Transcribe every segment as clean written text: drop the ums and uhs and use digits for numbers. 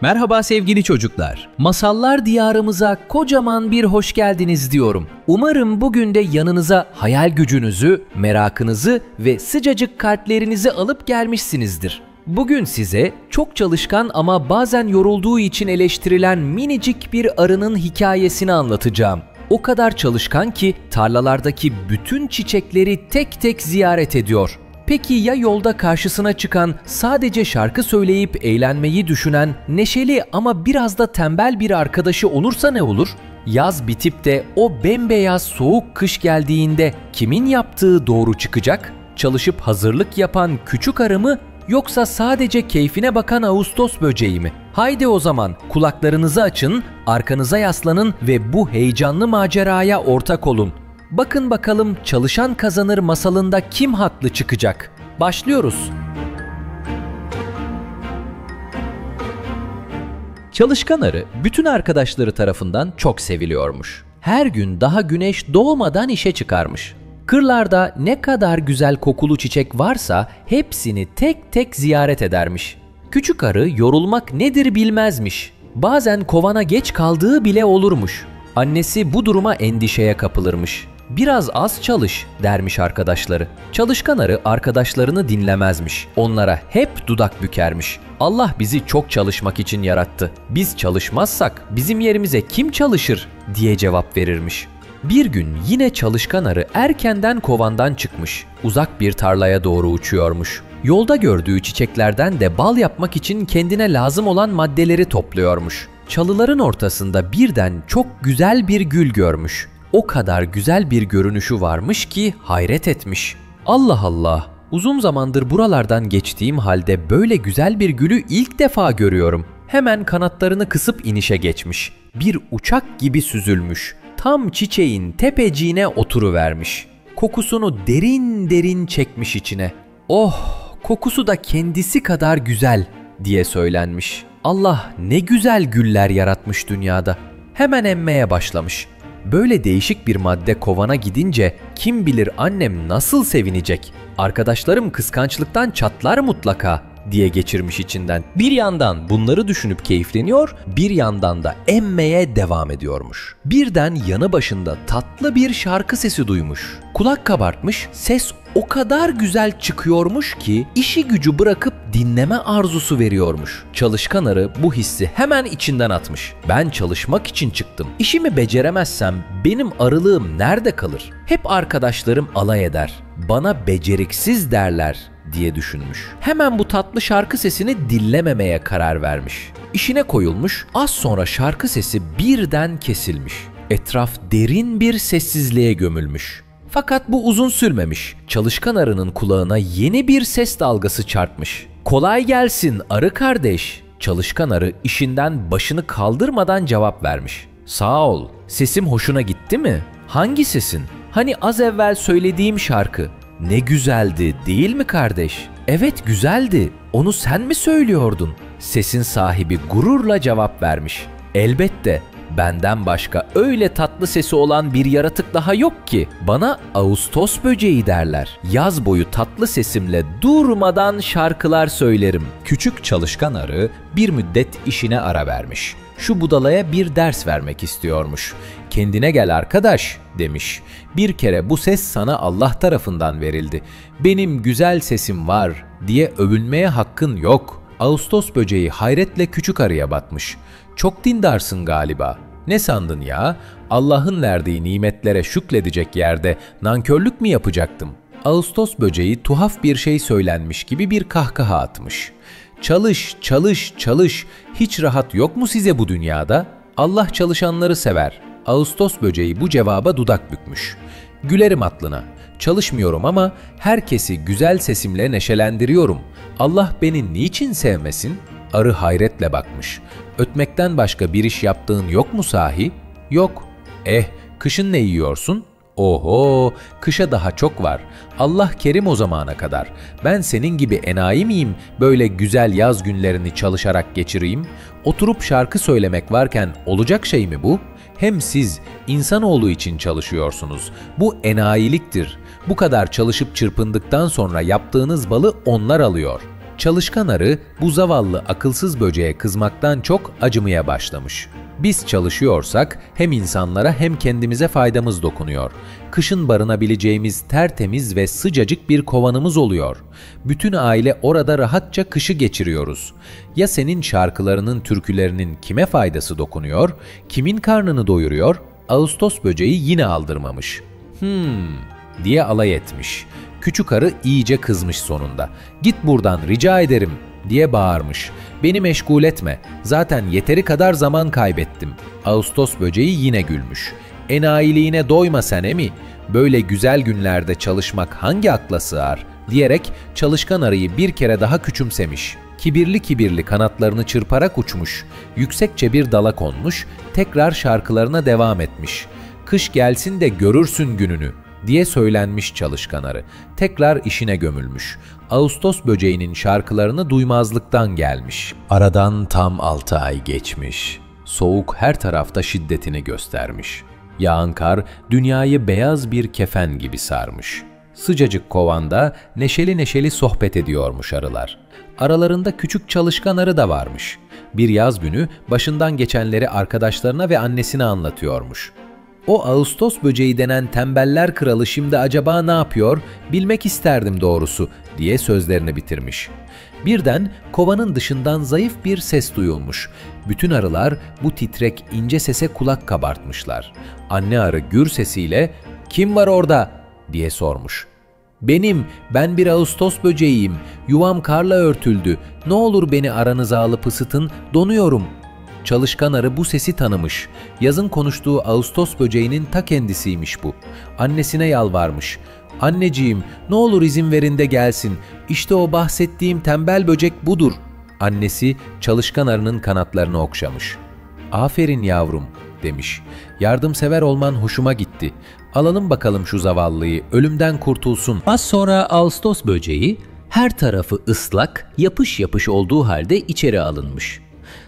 Merhaba sevgili çocuklar. Masallar diyarımıza kocaman bir hoş geldiniz diyorum. Umarım bugün de yanınıza hayal gücünüzü, merakınızı ve sıcacık kalplerinizi alıp gelmişsinizdir. Bugün size çok çalışkan ama bazen yorulduğu için eleştirilen minicik bir arının hikayesini anlatacağım. O kadar çalışkan ki tarlalardaki bütün çiçekleri tek tek ziyaret ediyor. Peki ya yolda karşısına çıkan, sadece şarkı söyleyip eğlenmeyi düşünen, neşeli ama biraz da tembel bir arkadaşı olursa ne olur? Yaz bitip de o bembeyaz soğuk kış geldiğinde kimin yaptığı doğru çıkacak? Çalışıp hazırlık yapan küçük arı mı, yoksa sadece keyfine bakan Ağustos böceği mi? Haydi o zaman kulaklarınızı açın, arkanıza yaslanın ve bu heyecanlı maceraya ortak olun. Bakın bakalım çalışan kazanır masalında kim haklı çıkacak? Başlıyoruz. Çalışkan arı bütün arkadaşları tarafından çok seviliyormuş. Her gün daha güneş doğmadan işe çıkarmış. Kırlarda ne kadar güzel kokulu çiçek varsa hepsini tek tek ziyaret edermiş. Küçük arı yorulmak nedir bilmezmiş. Bazen kovana geç kaldığı bile olurmuş. Annesi bu duruma endişeye kapılırmış. "Biraz az çalış," dermiş arkadaşları. Çalışkan arı arkadaşlarını dinlemezmiş. Onlara hep dudak bükermiş. "Allah bizi çok çalışmak için yarattı. Biz çalışmazsak bizim yerimize kim çalışır?" diye cevap verirmiş. Bir gün yine çalışkan arı erkenden kovandan çıkmış. Uzak bir tarlaya doğru uçuyormuş. Yolda gördüğü çiçeklerden de bal yapmak için kendine lazım olan maddeleri topluyormuş. Çalıların ortasında birden çok güzel bir gül görmüş. O kadar güzel bir görünüşü varmış ki hayret etmiş. "Allah Allah, uzun zamandır buralardan geçtiğim halde böyle güzel bir gülü ilk defa görüyorum." Hemen kanatlarını kısıp inişe geçmiş. Bir uçak gibi süzülmüş. Tam çiçeğin tepeciğine oturuvermiş. Kokusunu derin derin çekmiş içine. "Oh, kokusu da kendisi kadar güzel," diye söylenmiş. Allah ne güzel güller yaratmış dünyada. Hemen emmeye başlamış. Böyle değişik bir madde kovana gidince kim bilir annem nasıl sevinecek? "Arkadaşlarım kıskançlıktan çatlar mutlaka," diye geçirmiş içinden. Bir yandan bunları düşünüp keyifleniyor, bir yandan da emmeye devam ediyormuş. Birden yanı başında tatlı bir şarkı sesi duymuş. Kulak kabartmış, ses o kadar güzel çıkıyormuş ki işi gücü bırakıp dinleme arzusu veriyormuş. Çalışkan arı bu hissi hemen içinden atmış. "Ben çalışmak için çıktım. İşimi beceremezsem benim arılığım nerede kalır? Hep arkadaşlarım alay eder. Bana beceriksiz derler," diye düşünmüş. Hemen bu tatlı şarkı sesini dinlememeye karar vermiş. İşine koyulmuş, az sonra şarkı sesi birden kesilmiş. Etraf derin bir sessizliğe gömülmüş. Fakat bu uzun sürmemiş. Çalışkan arının kulağına yeni bir ses dalgası çarpmış. "Kolay gelsin arı kardeş." Çalışkan arı işinden başını kaldırmadan cevap vermiş. "Sağ ol. Sesim hoşuna gitti mi?" "Hangi sesin?" "Hani az evvel söylediğim şarkı." "Ne güzeldi, değil mi kardeş?" "Evet, güzeldi. Onu sen mi söylüyordun?" Sesin sahibi gururla cevap vermiş. "Elbette. Benden başka öyle tatlı sesi olan bir yaratık daha yok ki. Bana Ağustos böceği derler. Yaz boyu tatlı sesimle durmadan şarkılar söylerim." Küçük çalışkan arı bir müddet işine ara vermiş. Şu budalaya bir ders vermek istiyormuş. "Kendine gel arkadaş," demiş. "Bir kere bu ses sana Allah tarafından verildi. Benim güzel sesim var diye övünmeye hakkın yok." Ağustos böceği hayretle küçük arıya bakmış. "Çok dindarsın galiba." "Ne sandın ya? Allah'ın verdiği nimetlere şükredecek yerde nankörlük mü yapacaktım?" Ağustos böceği tuhaf bir şey söylenmiş gibi bir kahkaha atmış. "Çalış, çalış, çalış. Hiç rahat yok mu size bu dünyada? Allah çalışanları sever." Ağustos böceği bu cevaba dudak bükmüş. "Gülerim aklına. Çalışmıyorum ama herkesi güzel sesimle neşelendiriyorum. Allah beni niçin sevmesin?" Arı hayretle bakmış. "Ötmekten başka bir iş yaptığın yok mu sahi?" "Yok." Kışın ne yiyorsun?" "Oho, kışa daha çok var. Allah kerim o zamana kadar. Ben senin gibi enayi miyim böyle güzel yaz günlerini çalışarak geçireyim? Oturup şarkı söylemek varken olacak şey mi bu? Hem siz insanoğlu için çalışıyorsunuz. Bu enayiliktir. Bu kadar çalışıp çırpındıktan sonra yaptığınız balı onlar alıyor. Çalışkan arı bu zavallı akılsız böceğe kızmaktan çok acımaya başlamış. Biz çalışıyorsak hem insanlara hem kendimize faydamız dokunuyor. Kışın barınabileceğimiz tertemiz ve sıcacık bir kovanımız oluyor. Bütün aile orada rahatça kışı geçiriyoruz. Ya senin şarkılarının, türkülerinin kime faydası dokunuyor, kimin karnını doyuruyor? Ağustos böceği yine aldırmamış. Diye alay etmiş. Küçük arı iyice kızmış sonunda. Git buradan rica ederim diye bağırmış. Beni meşgul etme. Zaten yeteri kadar zaman kaybettim. Ağustos böceği yine gülmüş. Enayiliğine doyma sen emi. Böyle güzel günlerde çalışmak hangi akla sığar? Diyerek çalışkan arıyı bir kere daha küçümsemiş. Kibirli kibirli kanatlarını çırparak uçmuş. Yüksekçe bir dala konmuş. Tekrar şarkılarına devam etmiş. Kış gelsin de görürsün gününü diye söylenmiş çalışkan arı. Tekrar işine gömülmüş. Ağustos böceğinin şarkılarını duymazlıktan gelmiş. Aradan tam 6 ay geçmiş. Soğuk her tarafta şiddetini göstermiş. Yağan kar dünyayı beyaz bir kefen gibi sarmış. Sıcacık kovanda neşeli neşeli sohbet ediyormuş arılar. Aralarında küçük çalışkan arı da varmış. Bir yaz günü başından geçenleri arkadaşlarına ve annesine anlatıyormuş. O Ağustos böceği denen tembeller kralı şimdi acaba ne yapıyor, bilmek isterdim doğrusu diye sözlerini bitirmiş. Birden kovanın dışından zayıf bir ses duyulmuş. Bütün arılar bu titrek ince sese kulak kabartmışlar. Anne arı gür sesiyle "Kim var orada?" diye sormuş. Ben bir Ağustos böceğiyim. Yuvam karla örtüldü. Ne olur beni aranıza alıp ısıtın, donuyorum." Çalışkan arı bu sesi tanımış. Yazın konuştuğu Ağustos böceğinin ta kendisiymiş bu. Annesine yalvarmış. "Anneciğim, ne olur izin verin de gelsin. İşte o bahsettiğim tembel böcek budur." Annesi çalışkan arının kanatlarını okşamış. "Aferin yavrum," demiş. "Yardımsever olman hoşuma gitti. Alalım bakalım şu zavallıyı, ölümden kurtulsun." Az sonra Ağustos böceği her tarafı ıslak, yapış yapış olduğu halde içeri alınmış.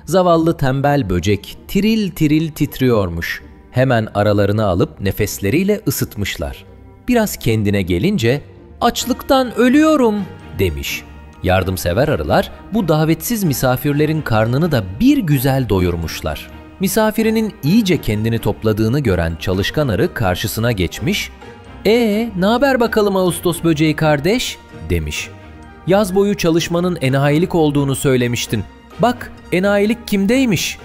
Zavallı tembel böcek tiril tiril titriyormuş. Hemen aralarına alıp nefesleriyle ısıtmışlar. Biraz kendine gelince "Açlıktan ölüyorum," demiş. Yardımsever arılar bu davetsiz misafirlerin karnını da bir güzel doyurmuşlar. Misafirinin iyice kendini topladığını gören çalışkan arı karşısına geçmiş. Ne haber bakalım Ağustos böceği kardeş?" demiş. "Yaz boyu çalışmanın enayilik olduğunu söylemiştin. Bak, enayilik kimdeymiş?"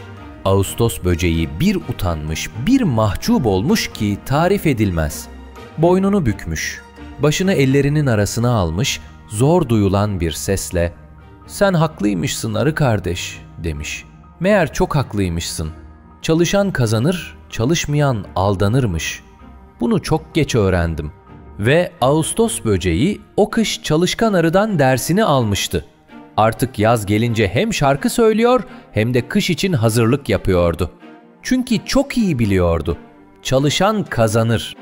Ağustos böceği bir utanmış, bir mahcup olmuş ki tarif edilmez. Boynunu bükmüş, başını ellerinin arasına almış, zor duyulan bir sesle "Sen haklıymışsın arı kardeş," demiş. "Meğer çok haklıymışsın. Çalışan kazanır, çalışmayan aldanırmış. Bunu çok geç öğrendim." Ve Ağustos böceği o kış çalışkan arıdan dersini almıştı. Artık yaz gelince hem şarkı söylüyor hem de kış için hazırlık yapıyordu. Çünkü çok iyi biliyordu. Çalışan kazanır.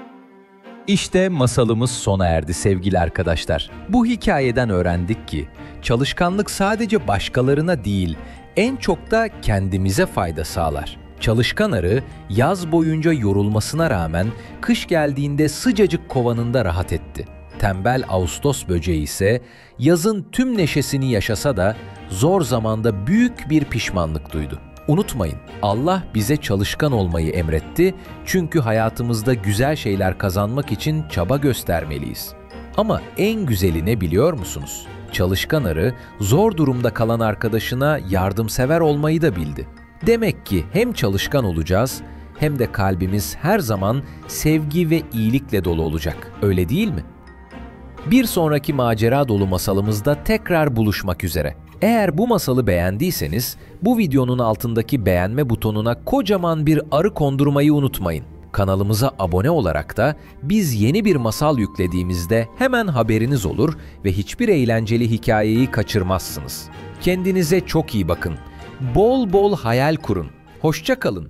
İşte masalımız sona erdi sevgili arkadaşlar. Bu hikayeden öğrendik ki çalışkanlık sadece başkalarına değil, en çok da kendimize fayda sağlar. Çalışkan arı yaz boyunca yorulmasına rağmen kış geldiğinde sıcacık kovanında rahat etti. Tembel Ağustos böceği ise yazın tüm neşesini yaşasa da zor zamanda büyük bir pişmanlık duydu. Unutmayın, Allah bize çalışkan olmayı emretti çünkü hayatımızda güzel şeyler kazanmak için çaba göstermeliyiz. Ama en güzeli ne biliyor musunuz? Çalışkan arı zor durumda kalan arkadaşına yardımsever olmayı da bildi. Demek ki hem çalışkan olacağız hem de kalbimiz her zaman sevgi ve iyilikle dolu olacak. Öyle değil mi? Bir sonraki macera dolu masalımızda tekrar buluşmak üzere. Eğer bu masalı beğendiyseniz bu videonun altındaki beğenme butonuna kocaman bir arı kondurmayı unutmayın. Kanalımıza abone olarak da biz yeni bir masal yüklediğimizde hemen haberiniz olur ve hiçbir eğlenceli hikayeyi kaçırmazsınız. Kendinize çok iyi bakın. Bol bol hayal kurun. Hoşça kalın.